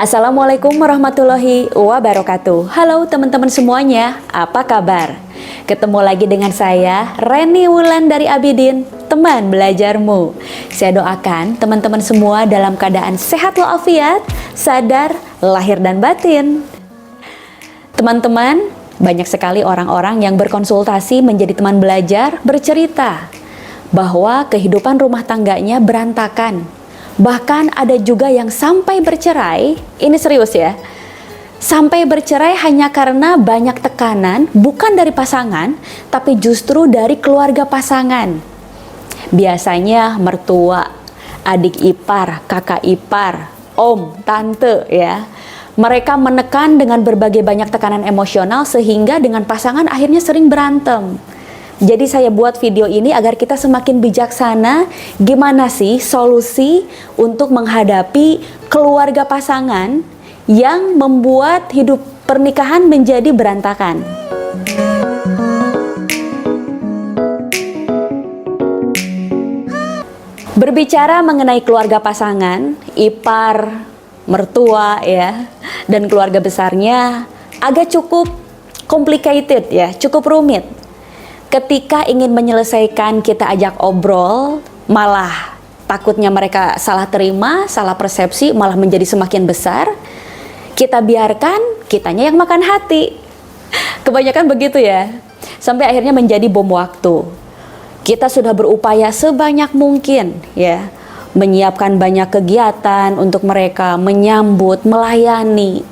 Assalamualaikum warahmatullahi wabarakatuh. Halo teman-teman semuanya, apa kabar? Ketemu lagi dengan saya, Reni Wulan dari Abidin, teman belajarmu. Saya doakan teman-teman semua dalam keadaan sehat walafiat, sadar, lahir dan batin. Teman-teman, banyak sekali orang-orang yang berkonsultasi menjadi teman belajar bercerita bahwa kehidupan rumah tangganya berantakan. Bahkan ada juga yang sampai bercerai, ini serius ya, sampai bercerai hanya karena banyak tekanan, bukan dari pasangan, tapi justru dari keluarga pasangan. Biasanya mertua, adik ipar, kakak ipar, om, tante ya. Mereka menekan dengan berbagai banyak tekanan emosional sehingga dengan pasangan akhirnya sering berantem. Jadi saya buat video ini agar kita semakin bijaksana gimana sih solusi untuk menghadapi keluarga pasangan yang membuat hidup pernikahan menjadi berantakan. Berbicara mengenai keluarga pasangan, ipar, mertua ya, dan keluarga besarnya agak cukup complicated ya, cukup rumit. Ketika ingin menyelesaikan, kita ajak obrol, malah takutnya mereka salah terima, salah persepsi, malah menjadi semakin besar. Kita biarkan, kitanya yang makan hati. Kebanyakan begitu ya, sampai akhirnya menjadi bom waktu. Kita sudah berupaya sebanyak mungkin ya, menyiapkan banyak kegiatan untuk mereka, menyambut, melayani.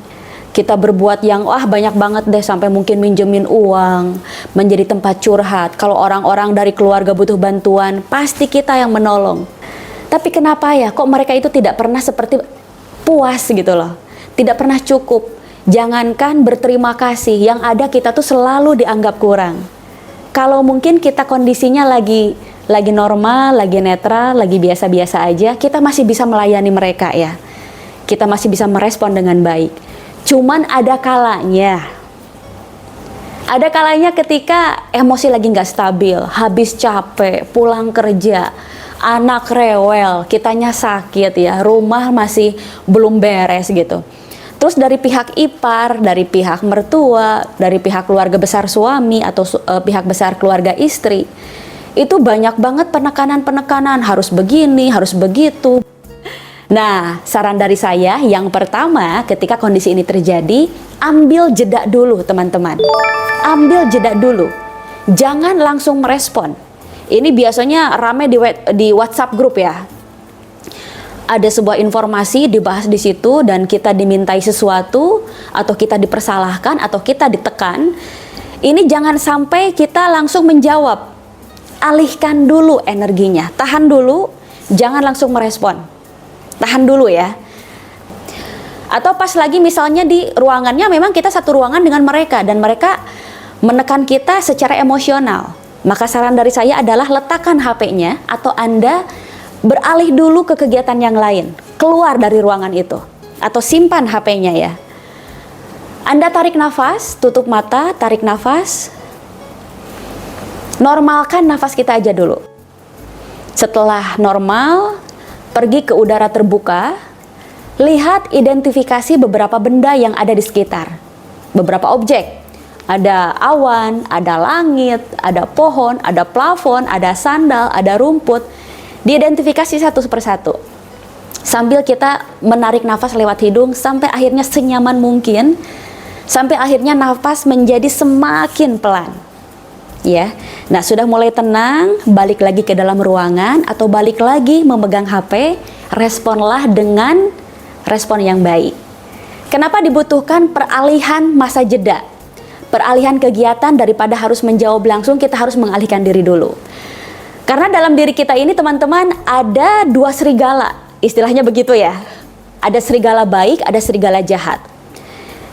Kita berbuat yang banyak banget deh, sampai mungkin minjemin uang, menjadi tempat curhat. Kalau orang-orang dari keluarga butuh bantuan, pasti kita yang menolong. Tapi kenapa ya, kok mereka itu tidak pernah seperti puas gitu loh, tidak pernah cukup. Jangankan berterima kasih, yang ada kita tuh selalu dianggap kurang. Kalau mungkin kita kondisinya lagi normal, lagi netral, lagi biasa-biasa aja, kita masih bisa melayani mereka ya. Kita masih bisa merespon dengan baik. Cuman ada kalanya ketika emosi lagi nggak stabil, habis capek, pulang kerja, anak rewel, kitanya sakit ya, rumah masih belum beres gitu. Terus dari pihak ipar, dari pihak mertua, dari pihak keluarga besar suami atau pihak besar keluarga istri, itu banyak banget penekanan-penekanan, harus begini, harus begitu. Nah, saran dari saya yang pertama, ketika kondisi ini terjadi, ambil jeda dulu teman-teman. Ambil jeda dulu. Jangan langsung merespon. Ini biasanya rame di WhatsApp grup ya. Ada sebuah informasi dibahas di situ dan kita dimintai sesuatu, atau kita dipersalahkan, atau kita ditekan. Ini jangan sampai kita langsung menjawab. Alihkan dulu energinya. Tahan dulu, jangan langsung merespon. Tahan dulu ya. Atau pas lagi misalnya di ruangannya memang kita satu ruangan dengan mereka dan mereka menekan kita secara emosional, maka saran dari saya adalah letakkan HP-nya atau Anda beralih dulu ke kegiatan yang lain, keluar dari ruangan itu atau simpan HP-nya ya. Anda tarik nafas, tutup mata, tarik nafas. Normalkan nafas kita aja dulu. Setelah normal, pergi ke udara terbuka, lihat identifikasi beberapa benda yang ada di sekitar. Beberapa objek. Ada awan, ada langit, ada pohon, ada plafon, ada sandal, ada rumput. Diidentifikasi satu persatu. Sambil kita menarik nafas lewat hidung sampai akhirnya senyaman mungkin. Sampai akhirnya nafas menjadi semakin pelan. Ya, nah sudah mulai tenang, balik lagi ke dalam ruangan atau balik lagi memegang HP, responlah dengan respon yang baik. Kenapa dibutuhkan peralihan masa jeda? Peralihan kegiatan daripada harus menjawab langsung, kita harus mengalihkan diri dulu. Karena dalam diri kita ini teman-teman ada dua serigala, istilahnya begitu ya. Ada serigala baik, ada serigala jahat.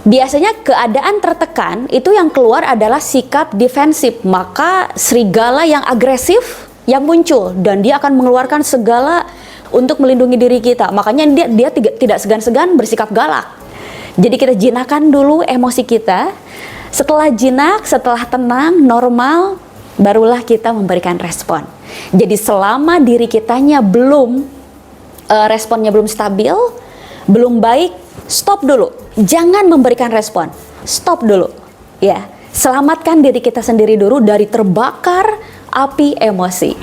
Biasanya keadaan tertekan itu yang keluar adalah sikap defensif, maka serigala yang agresif yang muncul dan dia akan mengeluarkan segala untuk melindungi diri kita. Makanya dia tidak segan-segan bersikap galak. Jadi kita jinakan dulu emosi kita. Setelah jinak, setelah tenang, normal, barulah kita memberikan respon. Jadi selama diri kitanya responnya belum stabil, Belum baik, stop dulu. Jangan memberikan respon. Stop dulu. Ya, selamatkan diri kita sendiri dulu dari terbakar api emosi.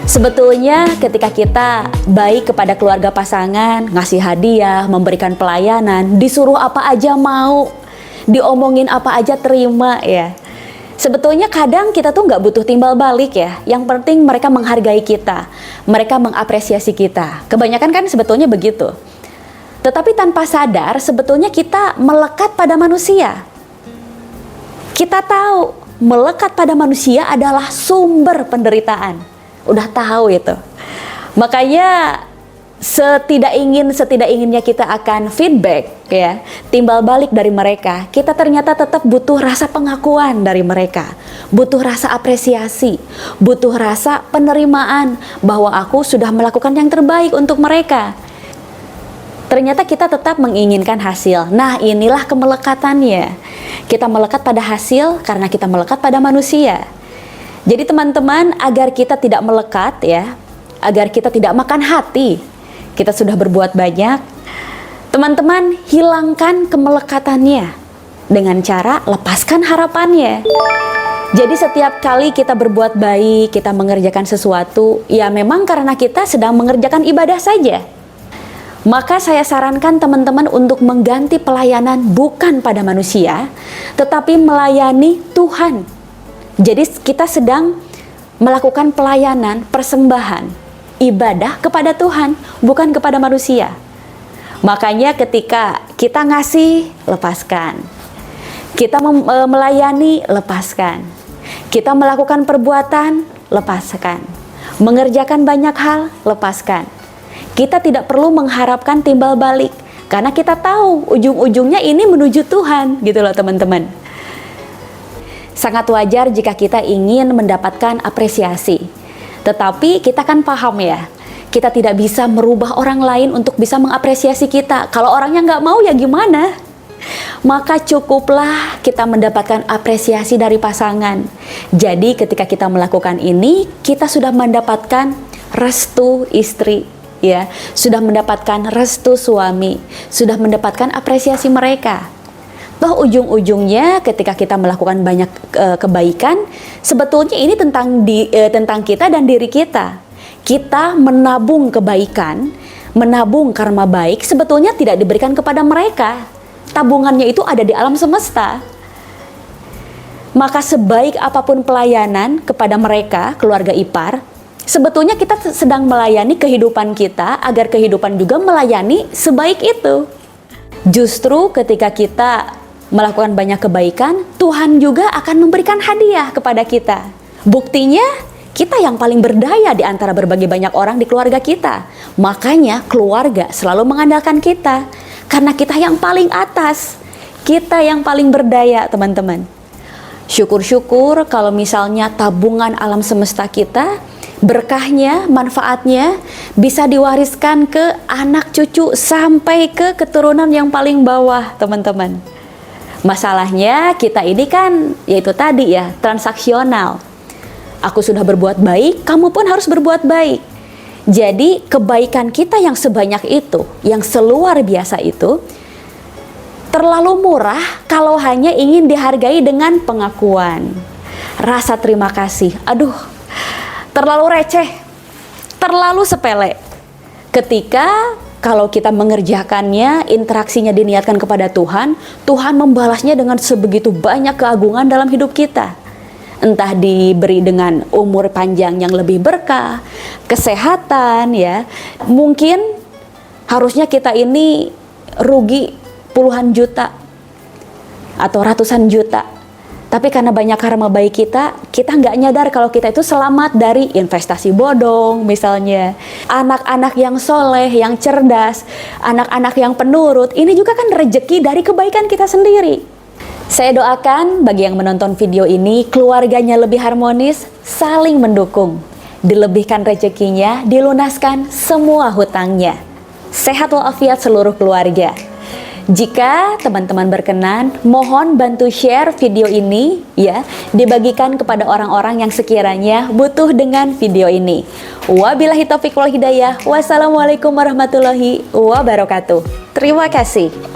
Sebetulnya ketika kita baik kepada keluarga pasangan, ngasih hadiah, memberikan pelayanan, disuruh apa aja mau, diomongin apa aja terima ya. Sebetulnya kadang kita tuh nggak butuh timbal balik ya. Yang penting mereka menghargai kita, mereka mengapresiasi kita. Kebanyakan kan sebetulnya begitu. Tetapi tanpa sadar sebetulnya kita melekat pada manusia. Kita tahu melekat pada manusia adalah sumber penderitaan. Udah tahu itu. Makanya setidak-inginnya kita akan feedback ya, timbal balik dari mereka. Kita ternyata tetap butuh rasa pengakuan dari mereka. Butuh rasa apresiasi, butuh rasa penerimaan bahwa aku sudah melakukan yang terbaik untuk mereka. Ternyata kita tetap menginginkan hasil. Nah, inilah kemelekatannya. Kita melekat pada hasil karena kita melekat pada manusia. Jadi teman-teman, agar kita tidak melekat ya, agar kita tidak makan hati, kita sudah berbuat banyak, teman-teman hilangkan kemelekatannya dengan cara lepaskan harapannya. Jadi setiap kali kita berbuat baik, kita mengerjakan sesuatu, ya memang karena kita sedang mengerjakan ibadah saja. Maka saya sarankan teman-teman untuk mengganti pelayanan bukan pada manusia, tetapi melayani Tuhan. Jadi kita sedang melakukan pelayanan, persembahan, ibadah kepada Tuhan, bukan kepada manusia. Makanya ketika kita ngasih, lepaskan. Kita melayani, lepaskan. Kita melakukan perbuatan, lepaskan. Mengerjakan banyak hal, lepaskan. Kita tidak perlu mengharapkan timbal balik, karena kita tahu ujung-ujungnya ini menuju Tuhan, gitu loh teman-teman. Sangat wajar jika kita ingin mendapatkan apresiasi. Tetapi kita kan paham ya, kita tidak bisa merubah orang lain untuk bisa mengapresiasi kita. Kalau orangnya nggak mau ya gimana? Maka cukuplah kita mendapatkan apresiasi dari pasangan. Jadi ketika kita melakukan ini, kita sudah mendapatkan restu istri, ya, sudah mendapatkan restu suami, sudah mendapatkan apresiasi mereka. Toh ujung-ujungnya ketika kita melakukan banyak kebaikan, sebetulnya ini tentang kita dan diri kita. Kita menabung kebaikan, menabung karma baik, sebetulnya tidak diberikan kepada mereka. Tabungannya itu ada di alam semesta. Maka sebaik apapun pelayanan kepada mereka, keluarga ipar, sebetulnya kita sedang melayani kehidupan kita agar kehidupan juga melayani sebaik itu. Justru ketika kita melakukan banyak kebaikan, Tuhan juga akan memberikan hadiah kepada kita. Buktinya, kita yang paling berdaya di antara berbagai banyak orang di keluarga kita. Makanya keluarga selalu mengandalkan kita, karena kita yang paling atas, kita yang paling berdaya teman-teman. Syukur-syukur kalau misalnya tabungan alam semesta kita, berkahnya, manfaatnya bisa diwariskan ke anak cucu sampai ke keturunan yang paling bawah teman-teman. Masalahnya kita ini kan yaitu tadi ya, transaksional. Aku sudah berbuat baik, kamu pun harus berbuat baik. Jadi kebaikan kita yang sebanyak itu, yang seluar biasa itu, terlalu murah kalau hanya ingin dihargai dengan pengakuan, rasa terima kasih. Aduh, terlalu receh, terlalu sepele. Ketika kalau kita mengerjakannya, interaksinya diniatkan kepada Tuhan, Tuhan membalasnya dengan sebegitu banyak keagungan dalam hidup kita. Entah diberi dengan umur panjang yang lebih berkah, kesehatan ya. Mungkin harusnya kita ini rugi puluhan juta atau ratusan juta. Tapi karena banyak karma baik kita nggak nyadar kalau kita itu selamat dari investasi bodong misalnya. Anak-anak yang soleh, yang cerdas, anak-anak yang penurut, ini juga kan rezeki dari kebaikan kita sendiri. Saya doakan bagi yang menonton video ini, keluarganya lebih harmonis, saling mendukung, dilebihkan rezekinya, dilunaskan semua hutangnya. Sehat walafiat seluruh keluarga. Jika teman-teman berkenan, mohon bantu share video ini ya, dibagikan kepada orang-orang yang sekiranya butuh dengan video ini. Wabillahi taufiq wal hidayah. Wassalamualaikum warahmatullahi wabarakatuh. Terima kasih.